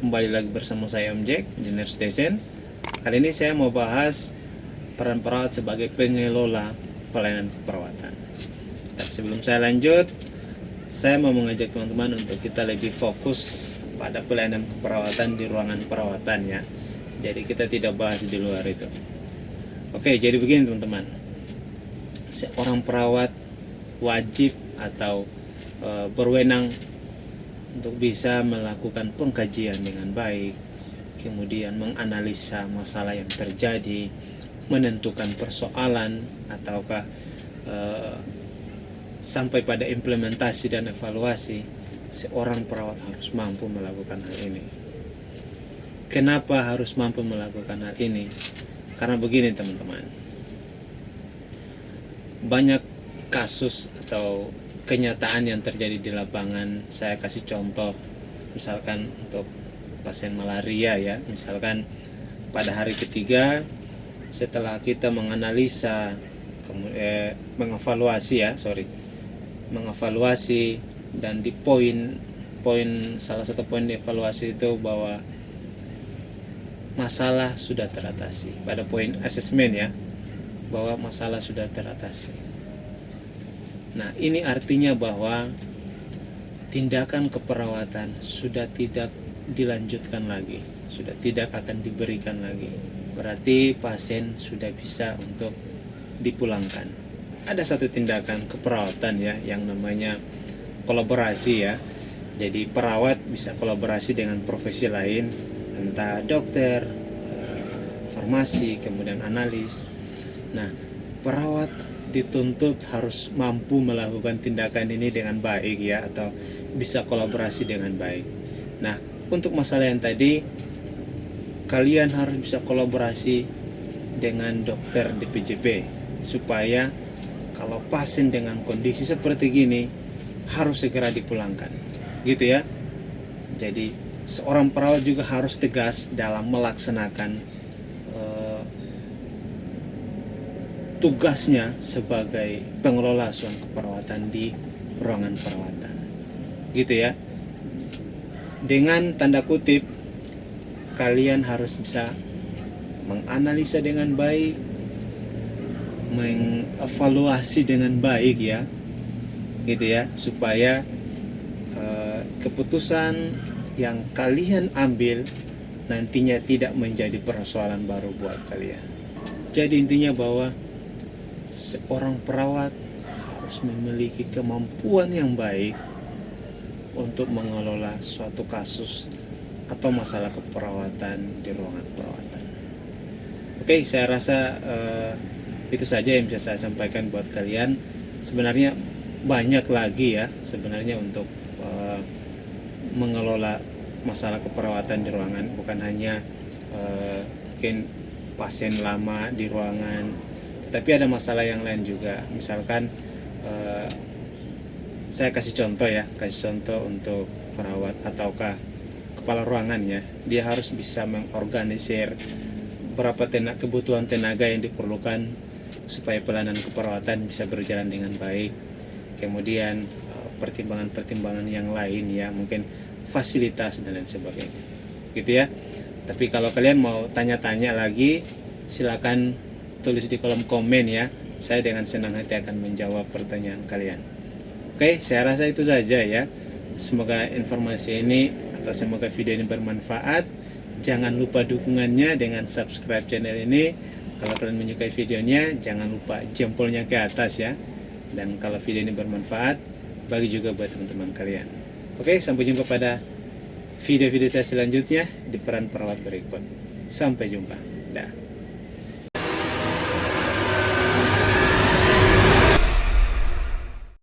kembali lagi bersama saya Om Jack di Nurse Station. Kali ini saya mau bahas peran perawat sebagai pengelola pelayanan keperawatan. Tapi sebelum saya lanjut, saya mau mengajak teman-teman untuk kita lebih fokus pada pelayanan keperawatan di ruangan perawatan ya. Jadi kita tidak bahas di luar itu. Oke, jadi begini teman-teman. Seorang perawat wajib atau berwenang untuk bisa melakukan pengkajian dengan baik, kemudian menganalisa masalah yang terjadi, menentukan persoalan ataukah sampai pada implementasi dan evaluasi. Seorang perawat harus mampu melakukan hal ini. Kenapa harus mampu melakukan hal ini? Karena begini teman-teman, banyak kasus atau kenyataan yang terjadi di lapangan. Saya kasih contoh, misalkan untuk pasien malaria ya, misalkan pada hari ketiga setelah kita menganalisa, mengevaluasi dan di salah satu poin evaluasi itu bahwa masalah sudah teratasi. Pada poin asesmen ya, bahwa masalah sudah teratasi. Nah, ini artinya bahwa tindakan keperawatan sudah tidak dilanjutkan lagi, sudah tidak akan diberikan lagi. Berarti pasien sudah bisa untuk dipulangkan. Ada satu tindakan keperawatan ya yang namanya kolaborasi ya. Jadi perawat bisa kolaborasi dengan profesi lain, entah dokter, farmasi, kemudian analis. Nah, perawat dituntut harus mampu melakukan tindakan ini dengan baik ya, atau bisa kolaborasi dengan baik. Nah, untuk masalah yang tadi, kalian harus bisa kolaborasi dengan dokter di PJP supaya kalau pasien dengan kondisi seperti gini harus segera dipulangkan, gitu ya. Jadi seorang perawat juga harus tegas dalam melaksanakan tugasnya sebagai pengelola asuhan keperawatan di ruangan perawatan, gitu ya. Dengan tanda kutip, kalian harus bisa menganalisa dengan baik, mengevaluasi dengan baik ya, gitu ya, supaya keputusan yang kalian ambil nantinya tidak menjadi persoalan baru buat kalian. Jadi intinya bahwa seorang perawat harus memiliki kemampuan yang baik untuk mengelola suatu kasus atau masalah keperawatan di ruangan perawatan. Oke, saya rasa itu saja yang bisa saya sampaikan buat kalian. Sebenarnya banyak lagi ya sebenarnya untuk mengelola masalah keperawatan di ruangan, bukan hanya mungkin pasien lama di ruangan, tapi ada masalah yang lain juga. Misalkan saya kasih contoh untuk perawat ataukah kepala ruangan ya, dia harus bisa mengorganisir berapa kebutuhan tenaga yang diperlukan supaya pelayanan keperawatan bisa berjalan dengan baik. Kemudian pertimbangan-pertimbangan yang lain ya, mungkin fasilitas dan lain sebagainya, gitu ya. Tapi kalau kalian mau tanya-tanya lagi, silakan tulis di kolom komen ya. Saya dengan senang hati akan menjawab pertanyaan kalian. Oke, saya rasa itu saja ya. Semoga informasi ini atau semoga video ini bermanfaat. Jangan lupa dukungannya dengan subscribe channel ini. Kalau kalian menyukai videonya, jangan lupa jempolnya ke atas ya. Dan kalau video ini bermanfaat, bagi juga buat teman-teman kalian. Oke, sampai jumpa pada video-video saya selanjutnya di peran perawat berikut. Sampai jumpa. Dah.